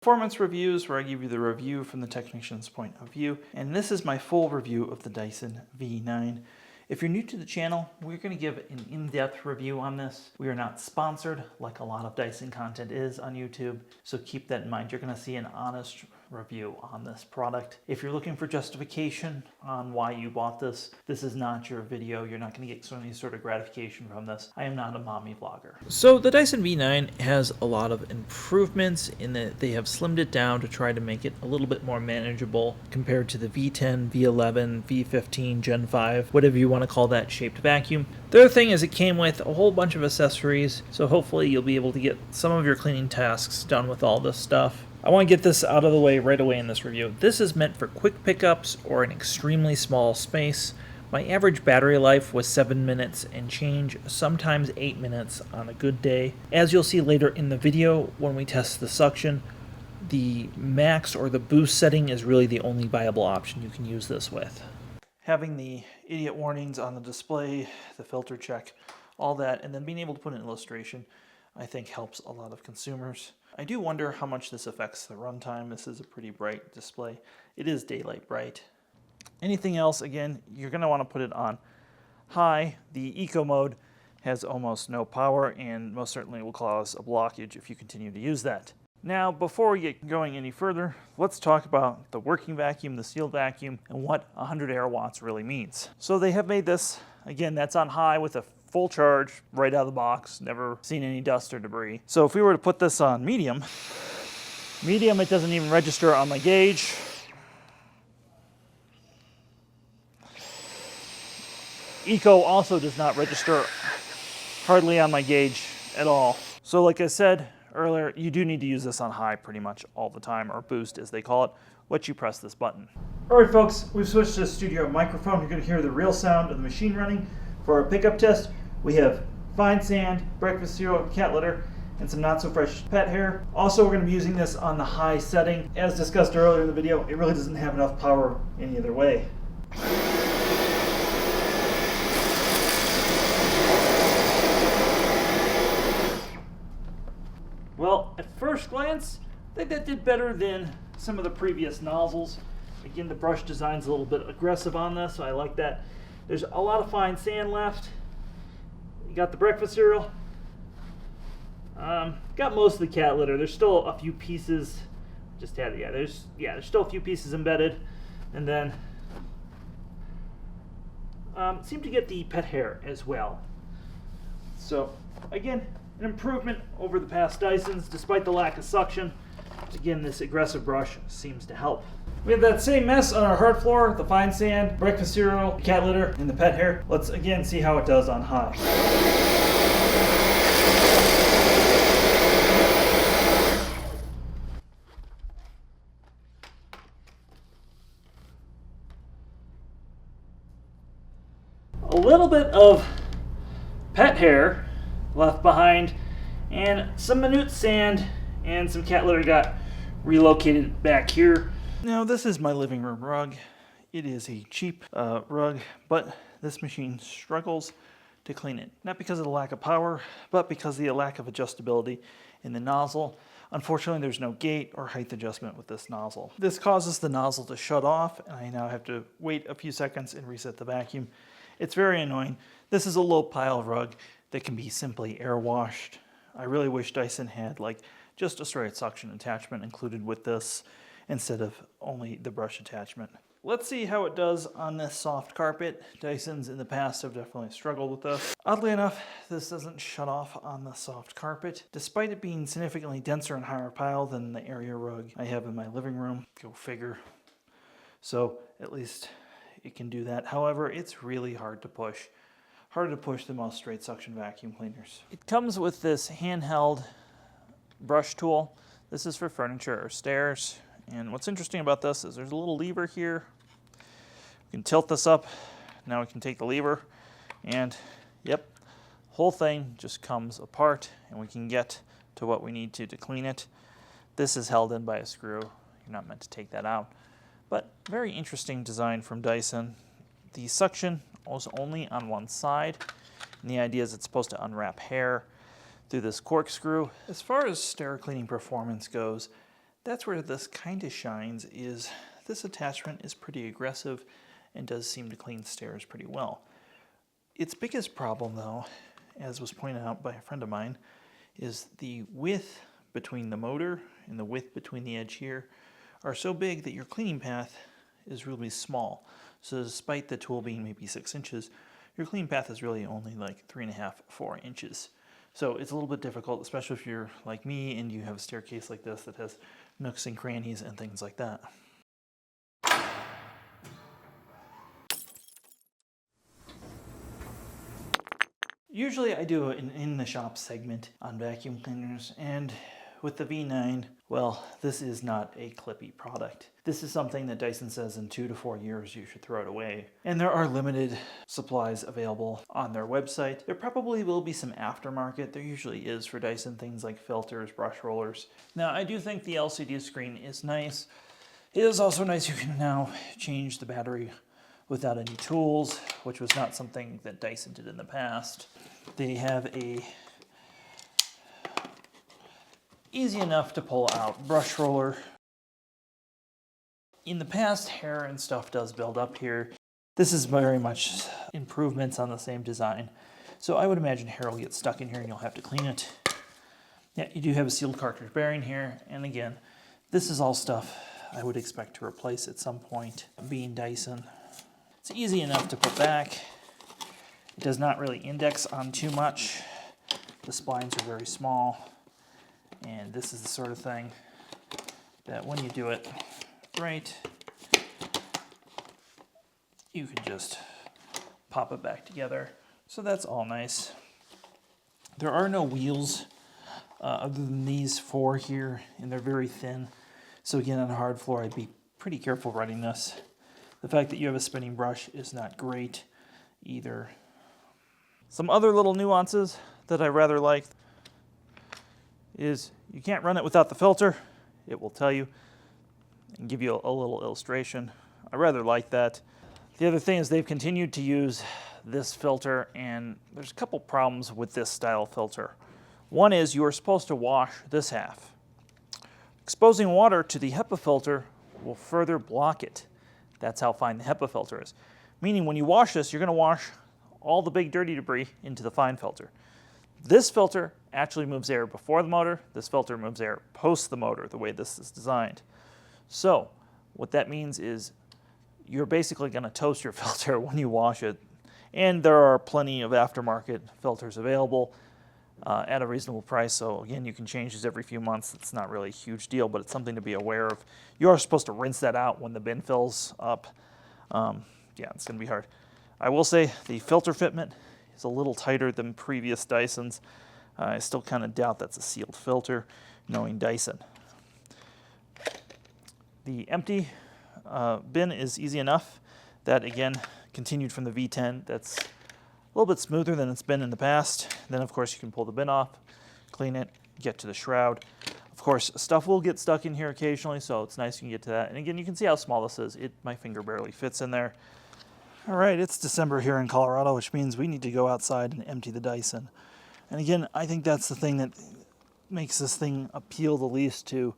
Performance reviews, where I give you the review from the technician's point of view, and this is my full review of the Dyson V9. If you're new to the channel, we're going to give an in-depth review on this. We are not sponsored like a lot of Dyson content is on YouTube, so keep that in mind. You're going to see an honest review on this product. If you're looking for justification on why you bought this, this is not your video. You're not going to get any sort of gratification from this. I am not a mommy vlogger. So the Dyson V9 has a lot of improvements in that they have slimmed it down to try to make it a little bit more manageable compared to the V10, V11, V15, Gen 5, whatever you want to call that shaped vacuum. The other thing is it came with a whole bunch of accessories, so hopefully you'll be able to get some of your cleaning tasks done with all this stuff. I want to get this out of the way right away in this review. This is meant for quick pickups or an extremely small space. My average battery life was 7 minutes and change, sometimes 8 minutes on a good day. As you'll see later in the video when we test the suction, the max or the boost setting is really the only viable option you can use this with. Having the idiot warnings on the display, the filter check, all that, and then being able to put an illustration, I think helps a lot of consumers. I do wonder how much this affects the runtime. This is a pretty bright display. It is daylight bright. Anything else, again, you're going to want to put it on high. The eco mode has almost no power and most certainly will cause a blockage if you continue to use that. Now, before we get going any further, let's talk about the working vacuum, the sealed vacuum, and what 100 air watts really means. So they have made this, again, that's on high with a full charge right out of the box, never seen any dust or debris. So if we were to put this on medium, it doesn't even register on my gauge. Eco also does not register hardly on my gauge at all. So like I said earlier, you do need to use this on high pretty much all the time, or boost as they call it, once you press this button. All right folks, we've switched to studio microphone. You're going to hear the real sound of the machine running. For our pickup test, we have fine sand, breakfast cereal, cat litter, and some not so fresh pet hair. Also, we're going to be using this on the high setting. As discussed earlier in the video, it really doesn't have enough power any other way. Well, at first glance, I think that did better than some of the previous nozzles. Again, the brush design's a little bit aggressive on this, so I like that. There's a lot of fine sand left. You got the breakfast cereal. Got most of the cat litter. There's still a few pieces. Just had it. There's still a few pieces embedded, and then seem to get the pet hair as well. So again, an improvement over the past Dysons, despite the lack of suction. Again, this aggressive brush seems to help. We have that same mess on our hard floor, the fine sand, breakfast cereal, cat litter, and the pet hair. Let's again see how it does on high. A little bit of pet hair left behind, and some minute sand and some cat litter got relocated back here. Now this is my living room rug. It is a cheap rug, but this machine struggles to clean it. Not because of the lack of power, but because of the lack of adjustability in the nozzle. Unfortunately, there's no gate or height adjustment with this nozzle. This causes the nozzle to shut off, and I now have to wait a few seconds and reset the vacuum. It's very annoying. This is a low pile rug that can be simply air washed. I really wish Dyson had like just a straight suction attachment included with this instead of only the brush attachment. Let's see how it does on this soft carpet. Dysons in the past have definitely struggled with this. Oddly enough, this doesn't shut off on the soft carpet, despite it being significantly denser and higher pile than the area rug I have in my living room. Go figure. So at least it can do that. However, it's really hard to push. Harder to push than most straight suction vacuum cleaners. It comes with this handheld brush tool. This is for furniture or stairs. And what's interesting about this is there's a little lever here. You can tilt this up. Now we can take the lever and yep, whole thing just comes apart and we can get to what we need to clean it. This is held in by a screw. You're not meant to take that out. But very interesting design from Dyson. The suction was only on one side. And the idea is it's supposed to unwrap hair through this corkscrew. As far as stair cleaning performance goes, That's where this kind of shines, is this attachment is pretty aggressive and does seem to clean stairs pretty well. Its biggest problem though, as was pointed out by a friend of mine, is the width between the motor and the width between the edge here are so big that your cleaning path is really small. So despite the tool being maybe 6 inches, your cleaning path is really only like 3.5, 4 inches. So it's a little bit difficult, especially if you're like me and you have a staircase like this that has nooks and crannies and things like that. Usually I do an in the shop segment on vacuum cleaners, and with the V9, well, this is not a clippy product. This is something that Dyson says in 2 to 4 years you should throw it away. And there are limited supplies available on their website. There probably will be some aftermarket. There usually is for Dyson, things like filters, brush rollers. Now, I do think the LCD screen is nice. It is also nice you can now change the battery without any tools, which was not something that Dyson did in the past. They have a easy enough to pull out brush roller. In the past, hair and stuff does build up here. This is very much improvements on the same design. So I would imagine hair will get stuck in here and you'll have to clean it. Yeah, you do have a sealed cartridge bearing here. And again, this is all stuff I would expect to replace at some point, being Dyson. It's easy enough to put back. It does not really index on too much. The splines are very small. And this is the sort of thing that when you do it right, you can just pop it back together. So that's all nice. There are no wheels other than these 4 here, and they're very thin. So again, on a hard floor, I'd be pretty careful running this. The fact that you have a spinning brush is not great either. Some other little nuances that I rather like is you can't run it without the filter. It will tell you and give you a little illustration. I rather like that. The other thing is they've continued to use this filter, and there's a couple problems with this style filter. One is you are supposed to wash this half. Exposing water to the HEPA filter will further block it. That's how fine the HEPA filter is. Meaning when you wash this, you're going to wash all the big dirty debris into the fine filter. This filter actually moves air before the motor. This filter moves air post the motor, the way this is designed. So what that means is you're basically going to toast your filter when you wash it. And there are plenty of aftermarket filters available at a reasonable price. So again, you can change these every few months. It's not really a huge deal, but it's something to be aware of. You are supposed to rinse that out when the bin fills up. Yeah, it's going to be hard. I will say the filter fitment is a little tighter than previous Dysons. I still kind of doubt that's a sealed filter, knowing Dyson. The empty bin is easy enough. That, again, continued from the V10. That's a little bit smoother than it's been in the past. Then, of course, you can pull the bin off, clean it, get to the shroud. Of course, stuff will get stuck in here occasionally, so it's nice you can get to that. And again, you can see how small this is. My finger barely fits in there. All right, it's December here in Colorado, which means we need to go outside and empty the Dyson. And again, I think that's the thing that makes this thing appeal the least to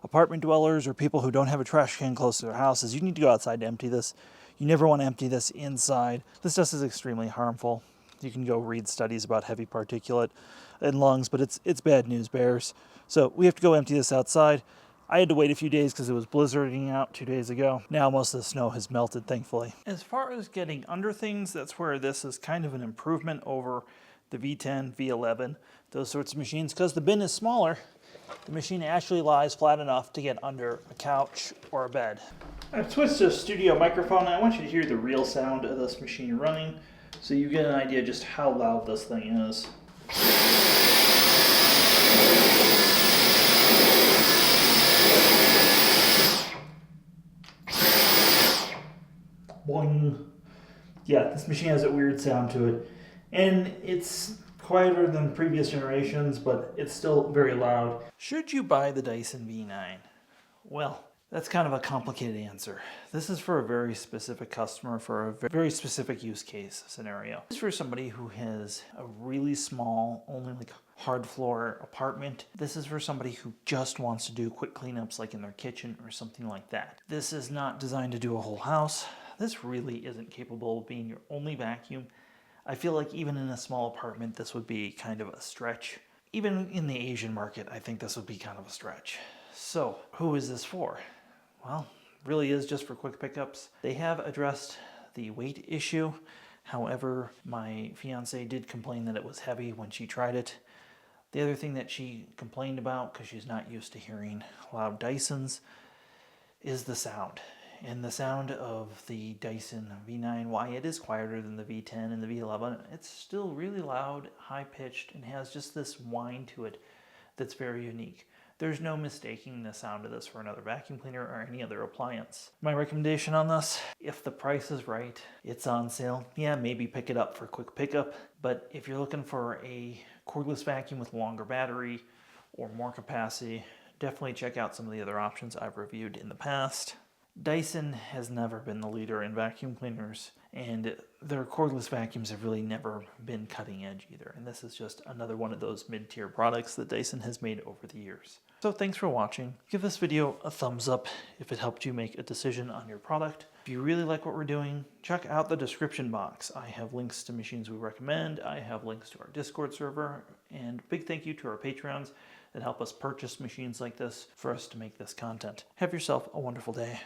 apartment dwellers or people who don't have a trash can close to their houses. You need to go outside to empty this. You never want to empty this inside. This dust is extremely harmful. You can go read studies about heavy particulate in lungs, but it's bad news bears. So we have to go empty this outside. I had to wait a few days because it was blizzarding out 2 days ago. Now most of the snow has melted, thankfully. As far as getting under things, that's where this is kind of an improvement over the V10, V11, those sorts of machines. Because the bin is smaller, the machine actually lies flat enough to get under a couch or a bed. I've switched to a studio microphone. I want you to hear the real sound of this machine running so you get an idea just how loud this thing is. Boing. Yeah, this machine has a weird sound to it. And it's quieter than previous generations, but it's still very loud. Should you buy the Dyson V9? Well, That's kind of a complicated answer. This is for a very specific customer for a very specific use case scenario. This is for somebody who has a really small, only like hard floor apartment. This is for somebody who just wants to do quick cleanups like in their kitchen or something like that. This is not designed to do a whole house. This really isn't capable of being your only vacuum. I feel like even in a small apartment, this would be kind of a stretch. Even in the Asian market, I think this would be kind of a stretch. So, who is this for? Well, really is just for quick pickups. They have addressed the weight issue. However, my fiance did complain that it was heavy when she tried it. The other thing that she complained about, because she's not used to hearing loud Dysons, is the sound. And the sound of the Dyson V9, why it is quieter than the V10 and the V11, it's still really loud, high-pitched, and has just this whine to it that's very unique. There's no mistaking the sound of this for another vacuum cleaner or any other appliance. My recommendation on this, if the price is right, it's on sale, yeah, maybe pick it up for quick pickup. But if you're looking for a cordless vacuum with longer battery or more capacity, definitely check out some of the other options I've reviewed in the past. Dyson has never been the leader in vacuum cleaners, and their cordless vacuums have really never been cutting edge either. And this is just another one of those mid-tier products that Dyson has made over the years. So thanks for watching. Give this video a thumbs up if it helped you make a decision on your product. If you really like what we're doing, check out the description box. I have links to machines we recommend. I have links to our Discord server, and big thank you to our Patreons that help us purchase machines like this for us to make this content. Have yourself a wonderful day.